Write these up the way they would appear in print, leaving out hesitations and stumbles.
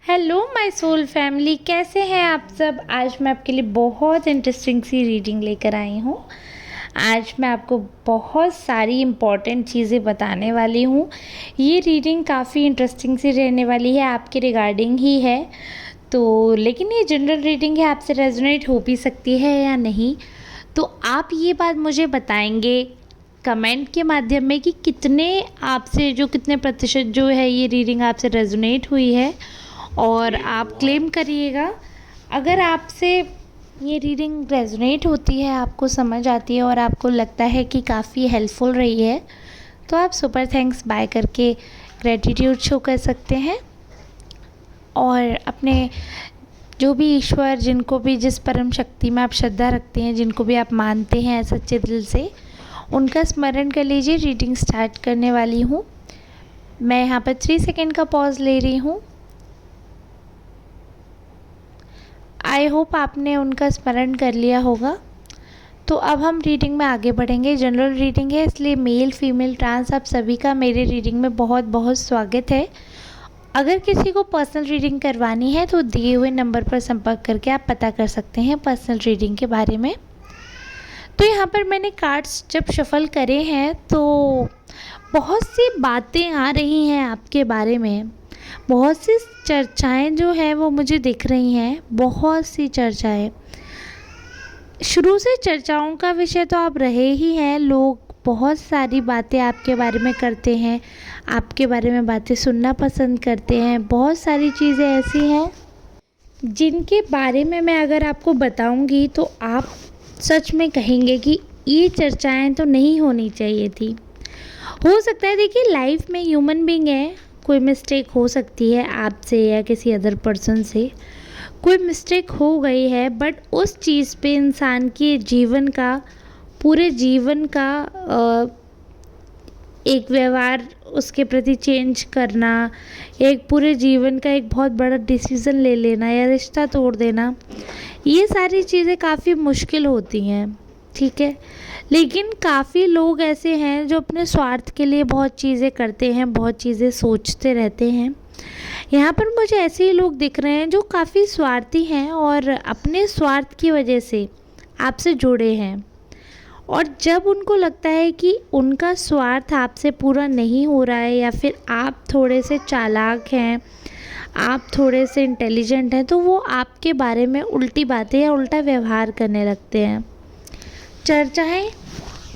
Hello my soul family, कैसे हैं आप सब। आज मैं आपके लिए बहुत इंटरेस्टिंग सी रीडिंग लेकर आई हूँ। आज मैं आपको बहुत सारी इम्पॉर्टेंट चीज़ें बताने वाली हूँ। ये रीडिंग काफ़ी इंटरेस्टिंग सी रहने वाली है, आपके रिगार्डिंग ही है। तो लेकिन ये जनरल रीडिंग है, आपसे रेजोनेट हो भी सकती है या नहीं। तो आप ये बात मुझे बताएंगे कमेंट के माध्यम में कि कितने प्रतिशत जो है ये रीडिंग आपसे रेजोनेट हुई है, और आप क्लेम करिएगा। अगर आपसे ये रीडिंग रेजोनेट होती है, आपको समझ आती है और आपको लगता है कि काफ़ी हेल्पफुल रही है, तो आप सुपर थैंक्स बाय करके ग्रेटिट्यूड शो कर सकते हैं। और अपने जो भी ईश्वर, जिनको भी, जिस परम शक्ति में आप श्रद्धा रखते हैं, जिनको भी आप मानते हैं सच्चे दिल से, उनका स्मरण कर लीजिए। रीडिंग स्टार्ट करने वाली हूँ। मैं यहाँ पर 3 सेकेंड का पॉज ले रही हूँ। आई होप आपने उनका स्मरण कर लिया होगा। तो अब हम रीडिंग में आगे बढ़ेंगे। जनरल रीडिंग है, इसलिए मेल फीमेल ट्रांस आप सभी का मेरे रीडिंग में बहुत बहुत स्वागत है। अगर किसी को पर्सनल रीडिंग करवानी है तो दिए हुए नंबर पर संपर्क करके आप पता कर सकते हैं पर्सनल रीडिंग के बारे में। तो यहाँ पर मैंने कार्ड्स जब शफल करे हैं तो बहुत सी बातें आ रही हैं आपके बारे में। बहुत सी चर्चाएं जो हैं वो मुझे दिख रही हैं, बहुत सी चर्चाएं। शुरू से चर्चाओं का विषय तो आप रहे ही हैं। लोग बहुत सारी बातें आपके बारे में करते हैं, आपके बारे में बातें सुनना पसंद करते हैं। बहुत सारी चीज़ें ऐसी हैं जिनके बारे में मैं अगर आपको बताऊंगी तो आप सच में कहेंगे कि ये चर्चाएं तो नहीं होनी चाहिए थी। हो सकता है, देखिए, लाइफ में ह्यूमन बीइंग है, कोई मिस्टेक हो सकती है आपसे या किसी अदर पर्सन से। कोई मिस्टेक हो गई है, बट उस चीज़ पे इंसान के जीवन का, पूरे जीवन का एक व्यवहार उसके प्रति चेंज करना, एक पूरे जीवन का एक बहुत बड़ा डिसीज़न ले लेना या रिश्ता तोड़ देना, ये सारी चीज़ें काफ़ी मुश्किल होती हैं, ठीक है। लेकिन काफ़ी लोग ऐसे हैं जो अपने स्वार्थ के लिए बहुत चीज़ें करते हैं, बहुत चीज़ें सोचते रहते हैं। यहाँ पर मुझे ऐसे ही लोग दिख रहे हैं जो काफ़ी स्वार्थी हैं और अपने स्वार्थ की वजह से आपसे जुड़े हैं। और जब उनको लगता है कि उनका स्वार्थ आपसे पूरा नहीं हो रहा है, या फिर आप थोड़े से चालाक हैं, आप थोड़े से इंटेलिजेंट हैं, तो वो आपके बारे में उल्टी बातें या उल्टा व्यवहार करने लगते हैं। चर्चाएं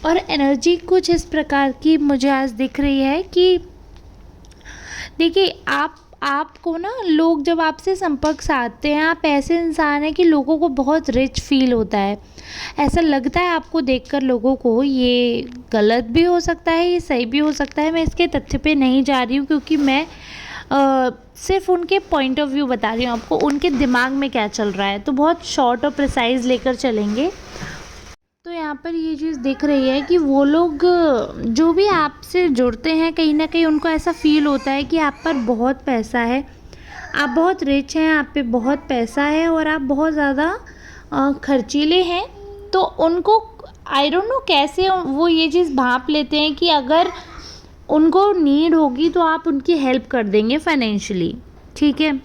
और एनर्जी कुछ इस प्रकार की मुझे आज दिख रही है कि देखिए, आपको ना, लोग जब आपसे संपर्क साधते हैं, आप ऐसे इंसान हैं कि लोगों को बहुत रिच फील होता है। ऐसा लगता है आपको देखकर लोगों को। ये गलत भी हो सकता है, ये सही भी हो सकता है। मैं इसके तथ्य पे नहीं जा रही हूँ, क्योंकि मैं सिर्फ उनके पॉइंट ऑफ व्यू बता रही हूँ आपको, उनके दिमाग में क्या चल रहा है। तो बहुत शॉर्ट और प्रिसाइज लेकर चलेंगे। तो यहाँ पर ये चीज़ दिख रही है कि वो लोग जो भी आपसे जुड़ते हैं, कहीं ना कहीं उनको ऐसा फील होता है कि आप पर बहुत पैसा है, आप बहुत रिच हैं, आप पे बहुत पैसा है और आप बहुत ज़्यादा खर्चीले हैं। तो उनको, आई डोंट नो कैसे वो ये चीज़ भांप लेते हैं कि अगर उनको नीड होगी तो आप उनकी हेल्प कर देंगे फाइनेंशियली, ठीक है।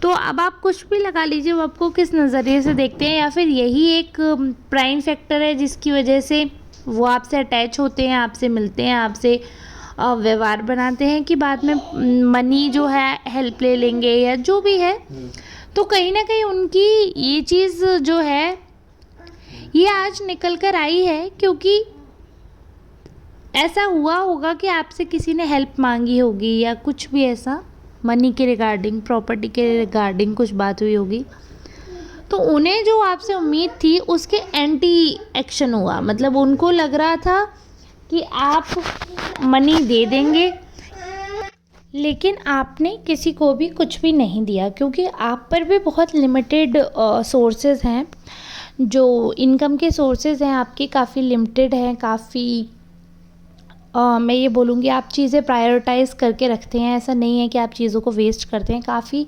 तो अब आप कुछ भी लगा लीजिए, वो आपको किस नज़रिए से देखते हैं, या फिर यही एक प्राइम फैक्टर है जिसकी वजह से वो आपसे अटैच होते हैं, आपसे मिलते हैं, आपसे व्यवहार बनाते हैं कि बाद में मनी जो है हेल्प ले लेंगे या जो भी है। तो कहीं ना कहीं उनकी ये चीज़ जो है ये आज निकल कर आई है, क्योंकि ऐसा हुआ होगा कि आपसे किसी ने हेल्प मांगी होगी या कुछ भी ऐसा, मनी के रिगार्डिंग, प्रॉपर्टी के रिगार्डिंग कुछ बात हुई होगी। तो उन्हें जो आपसे उम्मीद थी उसके एंटी एक्शन हुआ। मतलब उनको लग रहा था कि आप मनी दे देंगे, लेकिन आपने किसी को भी कुछ भी नहीं दिया, क्योंकि आप पर भी बहुत लिमिटेड सोर्सेज हैं। जो इनकम के सोर्सेज हैं आपके काफ़ी लिमिटेड हैं, काफ़ी मैं ये बोलूँगी आप चीज़ें प्रायोरिटाइज़ करके रखते हैं। ऐसा नहीं है कि आप चीज़ों को वेस्ट करते हैं। काफ़ी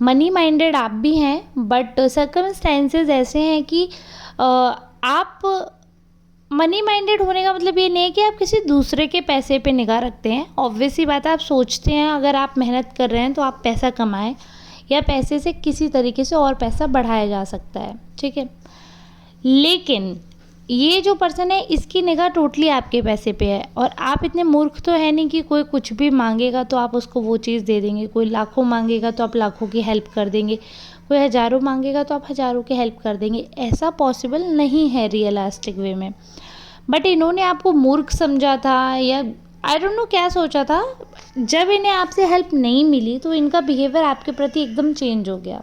मनी माइंडेड आप भी हैं, बट सर्कमस्टेंसेस ऐसे हैं कि आप मनी माइंडेड होने का मतलब ये नहीं है कि आप किसी दूसरे के पैसे पे निगाह रखते हैं। ऑब्वियस सी बात है, आप सोचते हैं अगर आप मेहनत कर रहे हैं तो आप पैसा कमाएं। या पैसे से किसी तरीके से और पैसा बढ़ाया जा सकता है, ठीक है। लेकिन ये जो पर्सन है इसकी निगाह टोटली आपके पैसे पे है, और आप इतने मूर्ख तो है नहीं कि कोई कुछ भी मांगेगा तो आप उसको वो चीज़ दे देंगे, कोई लाखों मांगेगा तो आप लाखों की हेल्प कर देंगे, कोई हज़ारों मांगेगा तो आप हज़ारों की हेल्प कर देंगे। ऐसा पॉसिबल नहीं है रियलिस्टिक वे में। बट इन्होंने आपको मूर्ख समझा था, या आई डोंट नो क्या सोचा था। जब इन्हें आपसे हेल्प नहीं मिली तो इनका बिहेवियर आपके प्रति एकदम चेंज हो गया।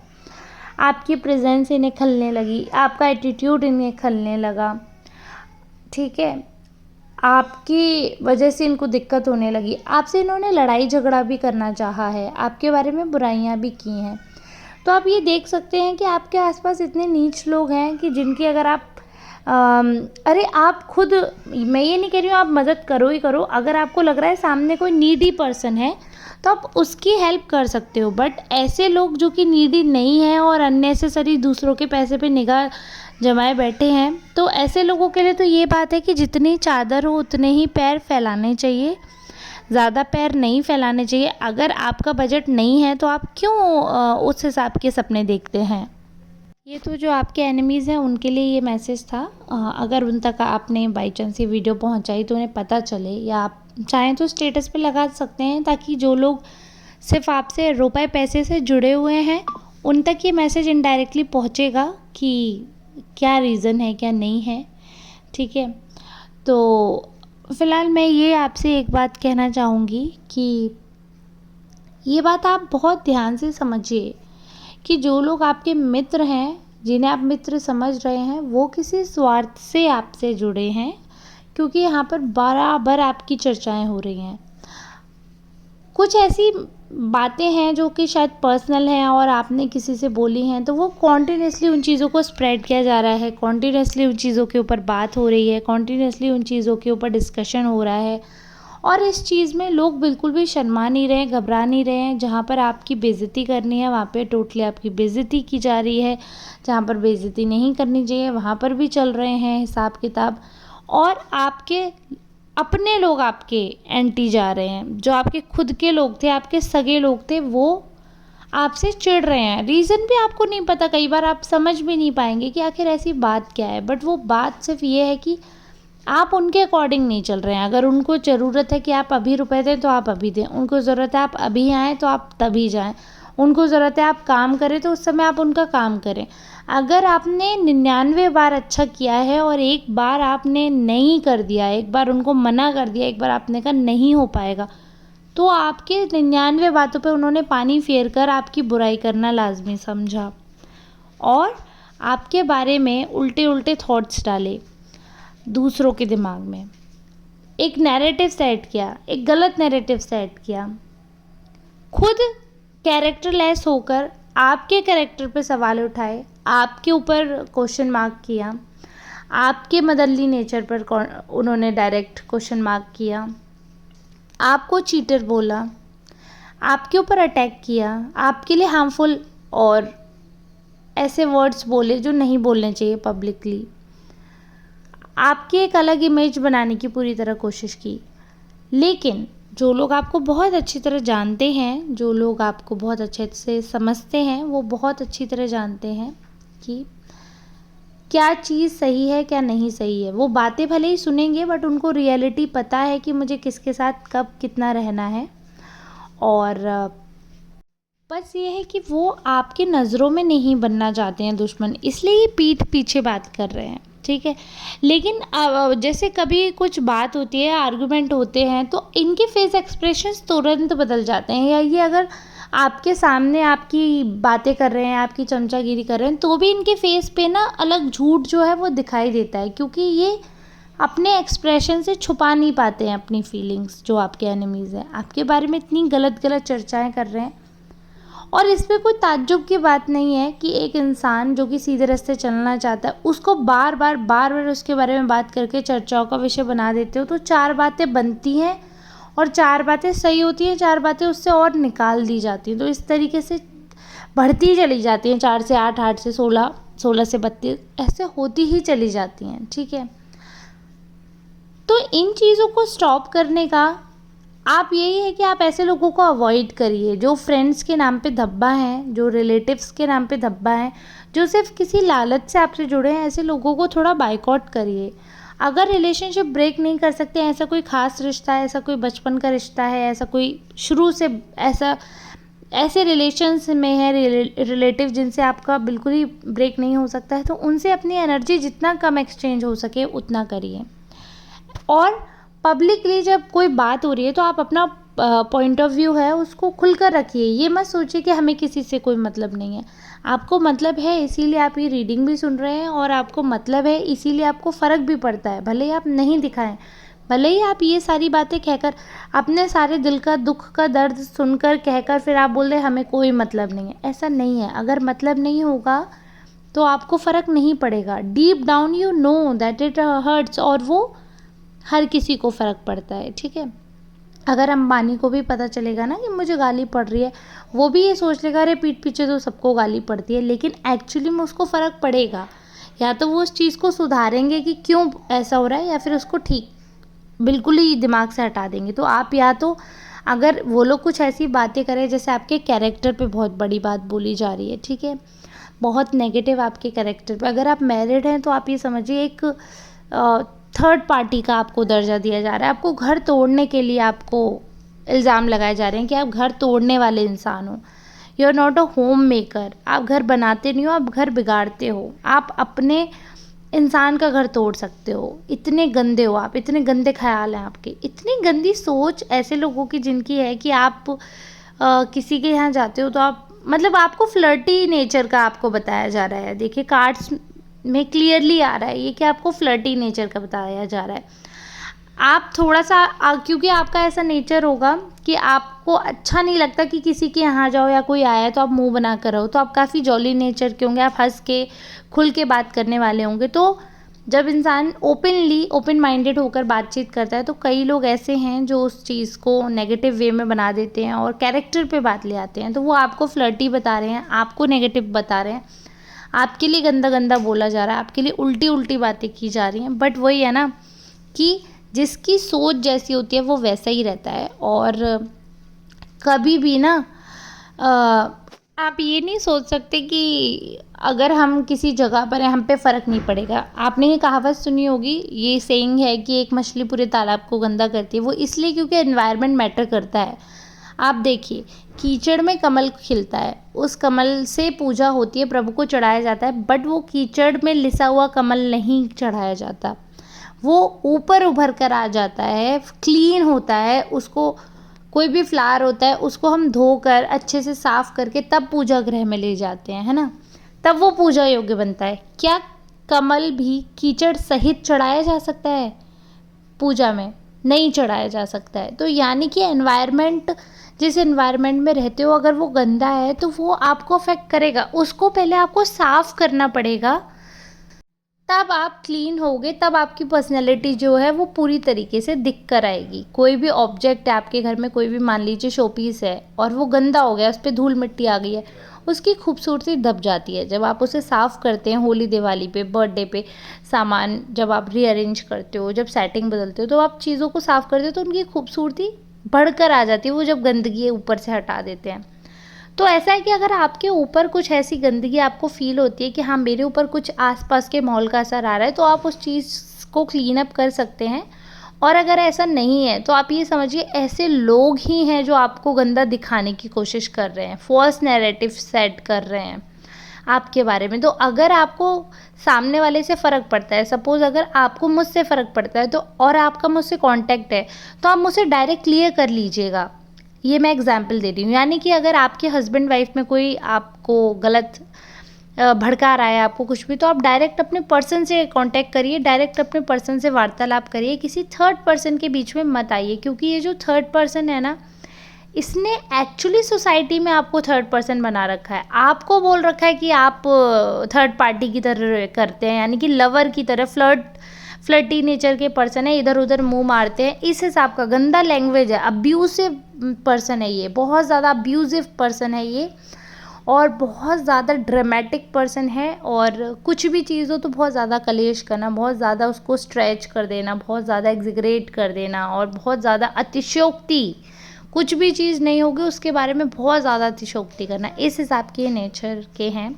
आपकी प्रेजेंस इन्हें खलने लगी, आपका एटीट्यूड इन्हें खलने लगा, ठीक है। आपकी वजह से इनको दिक्कत होने लगी, आपसे इन्होंने लड़ाई झगड़ा भी करना चाहा है, आपके बारे में बुराइयां भी की हैं। तो आप ये देख सकते हैं कि आपके आसपास इतने नीच लोग हैं कि जिनकी अगर आप अरे आप खुद, मैं ये नहीं कह रही हूँ आप मदद करो ही करो, अगर आपको लग रहा है सामने कोई नीडी पर्सन है तो आप उसकी हेल्प कर सकते हो। बट ऐसे लोग जो कि नीडी नहीं हैं और अननेसेसरी दूसरों के पैसे पे निगाह जमाए बैठे हैं, तो ऐसे लोगों के लिए तो ये बात है कि जितनी चादर हो उतने ही पैर फैलाने चाहिए, ज़्यादा पैर नहीं फैलाने चाहिए। अगर आपका बजट नहीं है तो आप क्यों उस हिसाब के सपने देखते हैं। ये तो जो आपके एनिमीज़ हैं उनके लिए ये मैसेज था। अगर उन तक आपने बाई चांस ये वीडियो पहुंचाई तो उन्हें पता चले, या आप चाहें तो स्टेटस पे लगा सकते हैं, ताकि जो लोग सिर्फ आपसे रुपए पैसे से जुड़े हुए हैं उन तक ये मैसेज इनडायरेक्टली पहुंचेगा कि क्या रीज़न है क्या नहीं है, ठीक है। तो फ़िलहाल मैं ये आपसे एक बात कहना चाहूँगी कि ये बात आप बहुत ध्यान से समझिए कि जो लोग आपके मित्र हैं, जिन्हें आप मित्र समझ रहे हैं, वो किसी स्वार्थ से आपसे जुड़े हैं, क्योंकि यहाँ पर बराबर आपकी चर्चाएं हो रही हैं। कुछ ऐसी बातें हैं जो कि शायद पर्सनल हैं और आपने किसी से बोली हैं, तो वो कॉन्टीन्यूसली उन चीज़ों को स्प्रेड किया जा रहा है, कॉन्टीन्यूसली उन चीज़ों के ऊपर बात हो रही है, कॉन्टीन्यूसली उन चीज़ों के ऊपर डिस्कशन हो रहा है, और इस चीज़ में लोग बिल्कुल भी शर्मा नहीं रहे हैं, घबरा नहीं रहे हैं। जहाँ पर आपकी बेइज्जती करनी है वहाँ पे टोटली आपकी बेइज्जती की जा रही है, जहाँ पर बेइज्जती नहीं करनी चाहिए वहाँ पर भी चल रहे हैं हिसाब किताब, और आपके अपने लोग आपके एंटी जा रहे हैं। जो आपके खुद के लोग थे, आपके सगे लोग थे, वो आपसे चिढ़ रहे हैं। रीज़न भी आपको नहीं पता, कई बार आप समझ भी नहीं पाएंगे कि आखिर ऐसी बात क्या है, बट वो बात सिर्फ ये है कि आप उनके अकॉर्डिंग नहीं चल रहे हैं। अगर उनको ज़रूरत है कि आप अभी रुपए दें तो आप अभी दें, उनको ज़रूरत है आप अभी आएँ तो आप तभी जाएँ, उनको ज़रूरत है आप काम करें तो उस समय आप उनका काम करें। अगर आपने 99 बार अच्छा किया है और एक बार आपने नहीं कर दिया, एक बार उनको मना कर दिया, एक बार आपने कहा नहीं हो पाएगा, तो आपके 99 बातों पे उन्होंने पानी फेर कर आपकी बुराई करना लाजमी समझा और आपके बारे में उल्टे उल्टे थॉट्स डाले दूसरों के दिमाग में, एक नैरेटिव सेट किया, एक गलत नैरेटिव सेट किया, खुद कैरेक्टरलेस होकर आपके कैरेक्टर पे सवाल उठाए, आपके ऊपर क्वेश्चन मार्क किया, आपके मदरली नेचर पर उन्होंने डायरेक्ट क्वेश्चन मार्क किया, आपको चीटर बोला, आपके ऊपर अटैक किया, आपके लिए हार्मफुल और ऐसे वर्ड्स बोले जो नहीं बोलने चाहिए पब्लिकली, आपकी एक अलग इमेज बनाने की पूरी तरह कोशिश की। लेकिन जो लोग आपको बहुत अच्छी तरह जानते हैं, जो लोग आपको बहुत अच्छे से समझते हैं, वो बहुत अच्छी तरह जानते हैं कि क्या चीज़ सही है क्या नहीं सही है। वो बातें भले ही सुनेंगे बट उनको रियलिटी पता है कि मुझे किसके साथ कब कितना रहना है, और बस ये है कि वो आपकी नज़रों में नहीं बनना चाहते हैं दुश्मन, इसलिए ये पीठ पीछे बात कर रहे हैं, ठीक है। लेकिन जैसे कभी कुछ बात होती है, आर्गुमेंट होते हैं, तो इनके फेस एक्सप्रेशंस तुरंत बदल जाते हैं, या ये अगर आपके सामने आपकी बातें कर रहे हैं, आपकी चमचागिरी कर रहे हैं, तो भी इनके फेस पे ना अलग झूठ जो है वो दिखाई देता है, क्योंकि ये अपने एक्सप्रेशन से छुपा नहीं पाते हैं अपनी फीलिंग्स। जो आपके एनिमीज़ हैं आपके बारे में इतनी गलत गलत चर्चाएँ कर रहे हैं, और इसमें कोई ताज्जुब की बात नहीं है कि एक इंसान जो कि सीधे रास्ते चलना चाहता है उसको बार बार उसके बारे में बात करके चर्चाओं का विषय बना देते हो, तो 4 बातें बनती हैं और 4 बातें सही होती हैं, 4 बातें उससे और निकाल दी जाती हैं, तो इस तरीके से बढ़ती चली जाती हैं, 4 से 8, 8 से 16, 16 से 32, ऐसे होती ही चली जाती हैं, ठीक है। तो इन चीज़ों को स्टॉप करने का आप यही है कि आप ऐसे लोगों को अवॉइड करिए जो फ्रेंड्स के नाम पे धब्बा हैं, जो रिलेटिव्स के नाम पे धब्बा हैं, जो सिर्फ किसी लालच से आपसे जुड़े हैं, ऐसे लोगों को थोड़ा बायकॉट करिए। अगर रिलेशनशिप ब्रेक नहीं कर सकते, ऐसा कोई ख़ास रिश्ता है, ऐसा कोई बचपन का रिश्ता है, ऐसा कोई शुरू से ऐसा ऐसे रिलेशंस में है रिलेटिव जिनसे आपका बिल्कुल ही ब्रेक नहीं हो सकता है, तो उनसे अपनी एनर्जी जितना कम एक्सचेंज हो सके उतना करिए। और पब्लिकली जब कोई बात हो रही है तो आप अपना पॉइंट ऑफ व्यू है उसको खुलकर रखिए। ये मत सोचिए कि हमें किसी से कोई मतलब नहीं है। आपको मतलब है इसीलिए आप ये रीडिंग भी सुन रहे हैं, और आपको मतलब है इसीलिए आपको फ़र्क भी पड़ता है। भले ही आप नहीं दिखाएं, भले ही आप ये सारी बातें कहकर अपने सारे दिल का दुख का दर्द सुनकर कहकर फिर आप बोल रहे हमें कोई मतलब नहीं है, ऐसा नहीं है। अगर मतलब नहीं होगा तो आपको फ़र्क नहीं पड़ेगा। Deep down you know that it hurts, और वो हर किसी को फ़र्क पड़ता है, ठीक है। अगर अंबानी को भी पता चलेगा ना कि मुझे गाली पड़ रही है, वो भी ये सोच लेगा अरे पीठ पीछे तो सबको गाली पड़ती है, लेकिन एक्चुअली में उसको फ़र्क पड़ेगा। या तो वो उस चीज़ को सुधारेंगे कि क्यों ऐसा हो रहा है, या फिर उसको ठीक बिल्कुल ही दिमाग से हटा देंगे। तो आप या तो अगर वो लोग कुछ ऐसी बातें करें जैसे आपके कैरेक्टर पे बहुत बड़ी बात बोली जा रही है, ठीक है, बहुत नेगेटिव आपके कैरेक्टर पे, अगर आप मैरिड हैं तो आप ये समझिए एक थर्ड पार्टी का आपको दर्जा दिया जा रहा है। आपको घर तोड़ने के लिए आपको इल्ज़ाम लगाए जा रहे हैं कि आप घर तोड़ने वाले इंसान हो। You are not a home maker. आप घर बनाते नहीं हो, आप घर बिगाड़ते हो। आप अपने इंसान का घर तोड़ सकते हो। इतने गंदे हो आप, इतने गंदे ख्याल हैं आपके, इतनी गंदी सोच ऐसे लोगों की जिनकी है कि आप किसी के यहाँ जाते हो तो आप मतलब आपको फ्लर्टी नेचर का आपको बताया जा रहा है। देखिए कार्ड्स में क्लियरली आ रहा है ये कि आपको फ्लर्टी नेचर का बताया जा रहा है। आप थोड़ा सा क्योंकि आपका ऐसा नेचर होगा कि आपको अच्छा नहीं लगता कि किसी के यहाँ जाओ या कोई आया है तो आप मुंह बना कर रहो, तो आप काफ़ी जॉली नेचर के होंगे, आप हंस के खुल के बात करने वाले होंगे। तो जब इंसान ओपन माइंडेड होकर बातचीत करता है तो कई लोग ऐसे हैं जो उस चीज़ को नेगेटिव वे में बना देते हैं और कैरेक्टर पे बात ले आते हैं। तो वो आपको फ्लर्टी बता रहे हैं, आपको नेगेटिव बता रहे हैं, आपके लिए गंदा गंदा बोला जा रहा है, आपके लिए उल्टी उल्टी बातें की जा रही हैं। बट वही है ना कि जिसकी सोच जैसी होती है वो वैसा ही रहता है। और कभी भी ना आप ये नहीं सोच सकते कि अगर हम किसी जगह पर हैं हम पे फ़र्क नहीं पड़ेगा। आपने ये कहावत सुनी होगी, ये सेइंग है कि एक मछली पूरे तालाब को गंदा करती है। वो इसलिए क्योंकि एनवायरनमेंट मैटर करता है। आप देखिए कीचड़ में कमल खिलता है, उस कमल से पूजा होती है, प्रभु को चढ़ाया जाता है, बट वो कीचड़ में लिसा हुआ कमल नहीं चढ़ाया जाता। वो ऊपर उभर कर आ जाता है, क्लीन होता है। उसको कोई भी फ्लावर होता है उसको हम धोकर अच्छे से साफ करके तब पूजा गृह में ले जाते हैं, है ना, तब वो पूजा योग्य बनता है। क्या कमल भी कीचड़ सहित चढ़ाया जा सकता है पूजा में? नहीं चढ़ाया जा सकता है। तो यानी कि एनवायरनमेंट, जिस एनवायरनमेंट में रहते हो अगर वो गंदा है तो वो आपको अफेक्ट करेगा। उसको पहले आपको साफ करना पड़ेगा, तब आप क्लीन होगे, तब आपकी पर्सनैलिटी जो है वो पूरी तरीके से दिख कर आएगी। कोई भी ऑब्जेक्ट है आपके घर में, कोई भी मान लीजिए शोपीस है और वो गंदा हो गया, उस पर धूल मिट्टी आ गई है, उसकी खूबसूरती दब जाती है। जब आप उसे साफ़ करते हैं होली दिवाली पे, बर्थडे पे, सामान जब आप रीअरेंज करते हो, जब सेटिंग बदलते हो, तो आप चीज़ों को साफ़ करते हो तो उनकी खूबसूरती बढ़कर आ जाती है। वो जब गंदगी ऊपर से हटा देते हैं तो ऐसा है कि अगर आपके ऊपर कुछ ऐसी गंदगी आपको फील होती है कि हाँ मेरे ऊपर कुछ आसपास के माहौल का असर आ रहा है, तो आप उस चीज़ को क्लीन अप कर सकते हैं। और अगर ऐसा नहीं है तो आप ये समझिए ऐसे लोग ही हैं जो आपको गंदा दिखाने की कोशिश कर रहे हैं, फॉल्स नैरेटिव सेट कर रहे हैं आपके बारे में। तो अगर आपको सामने वाले से फ़र्क पड़ता है, सपोज़ अगर आपको मुझसे फ़र्क पड़ता है तो और आपका मुझसे कांटेक्ट है, तो आप मुझसे डायरेक्ट क्लियर कर लीजिएगा। ये मैं एग्जांपल दे रही हूँ। यानी कि अगर आपके हस्बैंड वाइफ में कोई आपको गलत भड़का रहा है, आपको कुछ भी, तो आप डायरेक्ट अपने पर्सन से कांटेक्ट करिए, डायरेक्ट अपने पर्सन से वार्तालाप करिए, किसी थर्ड पर्सन के बीच में मत आइए। क्योंकि ये जो थर्ड पर्सन है ना, इसने एक्चुअली सोसाइटी में आपको थर्ड पर्सन बना रखा है। आपको बोल रखा है कि आप थर्ड पार्टी की तरह करते हैं, यानी कि लवर की तरह फ्लर्टी नेचर के पर्सन है, इधर उधर मुंह मारते हैं, इस हिसाब का गंदा लैंग्वेज है, अब्यूसिव पर्सन है ये, बहुत ज़्यादा अब्यूसिव पर्सन है ये। और बहुत ज़्यादा ड्रामेटिक पर्सन है, और कुछ भी चीज़ हो तो बहुत ज़्यादा कलेश करना, बहुत ज़्यादा उसको स्ट्रेच कर देना, बहुत ज़्यादा एग्जिगरेट कर देना, और बहुत ज़्यादा अतिशयोक्ति, कुछ भी चीज़ नहीं होगी उसके बारे में बहुत ज़्यादा अतिशयोक्ति करना, इस हिसाब के नेचर के हैं।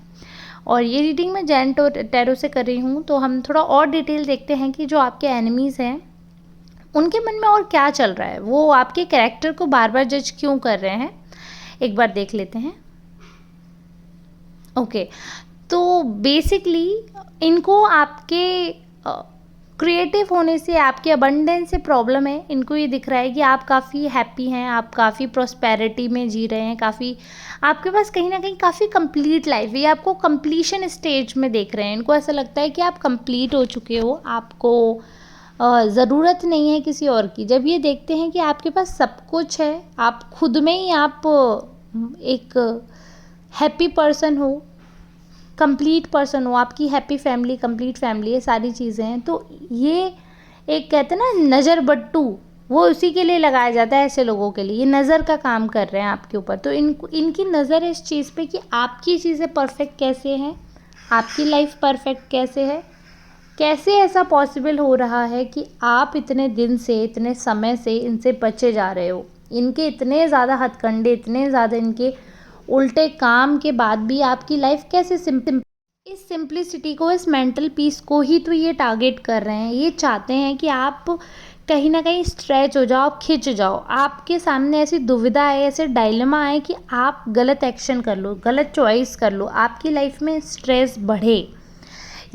और ये रीडिंग मैं जैन टैरो से कर रही हूँ, तो हम थोड़ा और डिटेल देखते हैं कि जो आपके एनिमीज़ हैं उनके मन में और क्या चल रहा है, वो आपके कैरेक्टर को बार बार जज क्यों कर रहे हैं, एक बार देख लेते हैं। ओके, तो बेसिकली इनको आपके क्रिएटिव होने से, आपके अबंडेंस से प्रॉब्लम है। इनको ये दिख रहा है कि आप काफ़ी हैप्पी हैं, आप काफ़ी प्रॉस्पेरिटी में जी रहे हैं, काफ़ी आपके पास कहीं ना कहीं काफ़ी कंप्लीट लाइफ है, ये आपको कंप्लीशन स्टेज में देख रहे हैं। इनको ऐसा लगता है कि आप कंप्लीट हो चुके हो, आपको ज़रूरत नहीं है किसी और की। जब ये देखते हैं कि आपके पास सब कुछ है, आप खुद में ही आप एक हैप्पी पर्सन हो, कंप्लीट पर्सन हो, आपकी हैप्पी फैमिली, कंप्लीट फैमिली है, सारी चीज़ें हैं, तो ये एक कहते हैं ना नज़र बट्टू, वो उसी के लिए लगाया जाता है ऐसे लोगों के लिए। ये नज़र का काम कर रहे हैं आपके ऊपर, तो इनकी नज़र है इस चीज़ पे कि आपकी चीज़ें परफेक्ट कैसे हैं, आपकी लाइफ परफेक्ट कैसे है, कैसे ऐसा पॉसिबल हो रहा है कि आप इतने दिन से, इतने समय से इनसे बचे जा रहे हो। इनके इतने ज़्यादा हथकंडे, इतने ज़्यादा इनके उल्टे काम के बाद भी आपकी लाइफ कैसे इस सिंप्लिसिटी को, इस मेंटल पीस को ही तो ये टारगेट कर रहे हैं। ये चाहते हैं कि आप कहीं ना कहीं स्ट्रेच हो जाओ, आप खिंच जाओ, आपके सामने ऐसी दुविधा है, ऐसे डायलेमा है कि आप गलत एक्शन कर लो, गलत चॉइस कर लो, आपकी लाइफ में स्ट्रेस बढ़े।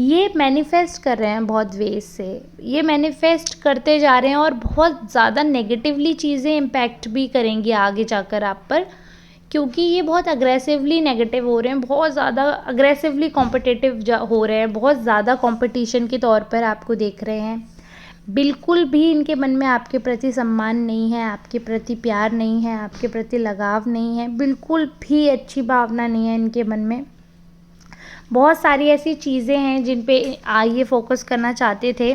ये मैनिफेस्ट कर रहे हैं बहुत वेज से, ये मैनिफेस्ट करते जा रहे हैं, और बहुत ज़्यादा नेगेटिवली चीज़ें इम्पैक्ट भी करेंगी आगे जाकर आप पर, क्योंकि ये बहुत अग्रेसिवली नेगेटिव हो रहे हैं, बहुत ज़्यादा अग्रेसिवली कॉम्पिटिटिव हो रहे हैं, बहुत ज़्यादा कंपटीशन के तौर पर आपको देख रहे हैं। बिल्कुल भी इनके मन में आपके प्रति सम्मान नहीं है, आपके प्रति प्यार नहीं है, आपके प्रति लगाव नहीं है, बिल्कुल भी अच्छी भावना नहीं है इनके मन में। बहुत सारी ऐसी चीज़ें हैं जिन पे ये फोकस करना चाहते थे,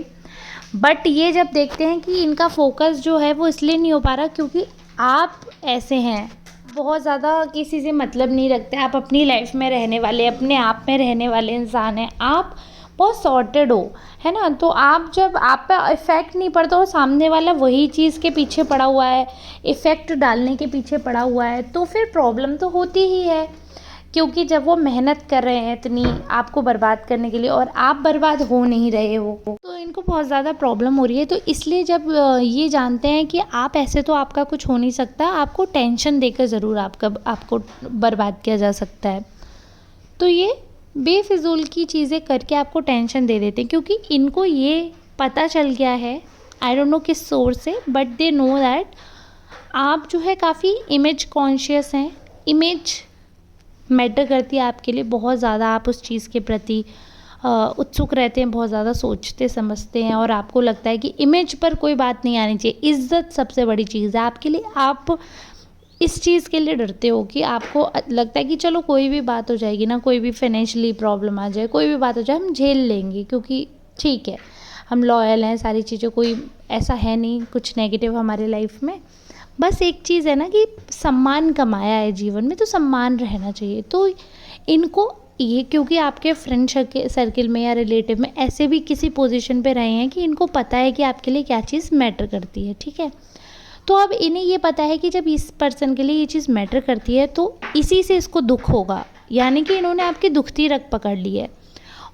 बट ये जब देखते हैं कि इनका फोकस जो है वो इसलिए नहीं हो पा रहा क्योंकि आप ऐसे हैं, बहुत ज़्यादा किसी से मतलब नहीं रखते, आप अपनी लाइफ में रहने वाले, अपने आप में रहने वाले इंसान हैं, आप बहुत सॉर्टेड हो, है ना। तो आप जब आप पे इफ़ेक्ट नहीं पड़ता और सामने वाला वही चीज़ के पीछे पड़ा हुआ है, इफ़ेक्ट डालने के पीछे पड़ा हुआ है, तो फिर प्रॉब्लम तो होती ही है। क्योंकि जब वो मेहनत कर रहे हैं इतनी आपको बर्बाद करने के लिए और आप बर्बाद हो नहीं रहे हो, तो इनको बहुत ज़्यादा प्रॉब्लम हो रही है। तो इसलिए जब ये जानते हैं कि आप ऐसे तो आपका कुछ हो नहीं सकता, आपको टेंशन देकर ज़रूर आपको बर्बाद किया जा सकता है, तो ये बेफिजूल की चीज़ें करके आपको टेंशन दे देते हैं। क्योंकि इनको ये पता चल गया है, आई डोंट नो किस सोर्स से, बट दे नो दैट आप जो है काफ़ी इमेज कॉन्शियस हैं, इमेज मैटर करती है आपके लिए बहुत ज़्यादा, आप उस चीज़ के प्रति उत्सुक रहते हैं, बहुत ज़्यादा सोचते समझते हैं, और आपको लगता है कि इमेज पर कोई बात नहीं आनी चाहिए, इज़्ज़त सबसे बड़ी चीज़ है आपके लिए। आप इस चीज़ के लिए डरते हो कि आपको लगता है कि चलो कोई भी बात हो जाएगी ना, कोई भी फाइनेंशियली प्रॉब्लम आ जाए, कोई भी बात हो जाए, हम झेल लेंगे क्योंकि ठीक है, हम लॉयल हैं, सारी चीज़ें, कोई ऐसा है नहीं कुछ नेगेटिव हमारे लाइफ में। बस एक चीज़ है ना कि सम्मान कमाया है जीवन में, तो सम्मान रहना चाहिए। तो इनको ये, क्योंकि आपके फ्रेंड सर्किल में या रिलेटिव में ऐसे भी किसी पोजीशन पे रहे हैं कि इनको पता है कि आपके लिए क्या चीज़ मैटर करती है, ठीक है। तो अब इन्हें ये पता है कि जब इस पर्सन के लिए ये चीज़ मैटर करती है तो इसी से इसको दुख होगा, यानी कि इन्होंने आपकी दुखती रग पकड़ ली है,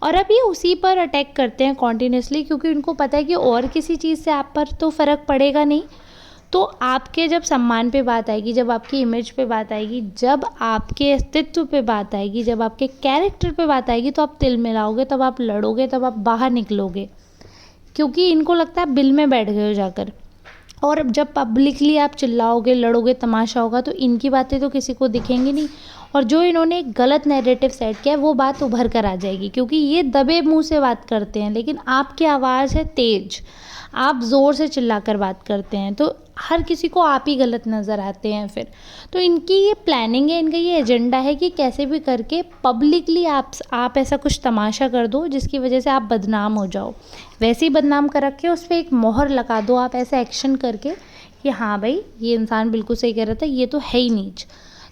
और अब ये उसी पर अटैक करते हैं कॉन्टीन्यूसली, क्योंकि उनको पता है कि और किसी चीज़ से आप पर तो फ़र्क पड़ेगा नहीं। तो आपके जब सम्मान पे बात आएगी, जब आपकी इमेज पे बात आएगी, जब आपके अस्तित्व पे बात आएगी, जब आपके कैरेक्टर पे बात आएगी, तो आप तिल मिलाओगे, तब आप लड़ोगे, तब आप बाहर निकलोगे, क्योंकि इनको लगता है बिल में बैठ गए हो जाकर। और जब पब्लिकली आप चिल्लाओगे, लड़ोगे, तमाशा होगा, तो इनकी बातें तो किसी को दिखेंगी नहीं, और जो इन्होंने एक गलत नैरेटिव सेट किया है वो बात उभर कर आ जाएगी, क्योंकि ये दबे मुंह से बात करते हैं, लेकिन आपकी आवाज़ है तेज, आप ज़ोर से चिल्लाकर बात करते हैं, तो हर किसी को आप ही गलत नज़र आते हैं फिर। तो इनकी ये प्लानिंग है, इनका ये एजेंडा है कि कैसे भी करके पब्लिकली आप ऐसा कुछ तमाशा कर दो जिसकी वजह से आप बदनाम हो जाओ। वैसे ही बदनाम कर रखे, उस पर एक मोहर लगा दो आप ऐसा एक्शन करके कि हाँ भाई, ये इंसान बिल्कुल सही कह रहा था, ये तो है ही नीच।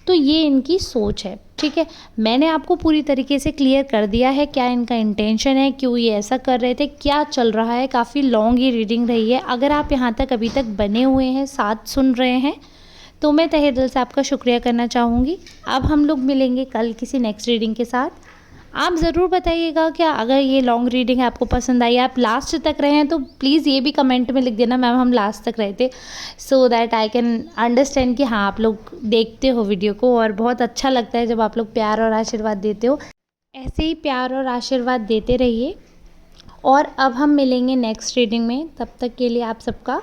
तो ये इनकी सोच है, ठीक है। मैंने आपको पूरी तरीके से क्लियर कर दिया है क्या इनका इंटेंशन है, क्यों ये ऐसा कर रहे थे, क्या चल रहा है। काफ़ी लॉन्ग ये रीडिंग रही है। अगर आप यहाँ तक अभी तक बने हुए हैं, साथ सुन रहे हैं, तो मैं तहे दिल से आपका शुक्रिया करना चाहूँगी। अब हम लोग मिलेंगे कल किसी नेक्स्ट रीडिंग के साथ। आप ज़रूर बताइएगा क्या अगर ये लॉन्ग रीडिंग है आपको पसंद आई, आप लास्ट तक रहे हैं तो प्लीज़ ये भी कमेंट में लिख देना मैम हम लास्ट तक रहे थे, so that I can understand कि हाँ आप लोग देखते हो वीडियो को और बहुत अच्छा लगता है जब आप लोग प्यार और आशीर्वाद देते हो। ऐसे ही प्यार और आशीर्वाद देते रहिए और अब हम मिलेंगे नेक्स्ट रीडिंग में। तब तक के लिए आप सबका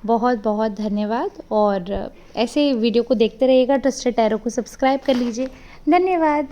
बहुत बहुत धन्यवाद और ऐसे वीडियो को देखते रहिएगा। ट्रस्टेड टैरो को सब्सक्राइब कर लीजिए। धन्यवाद।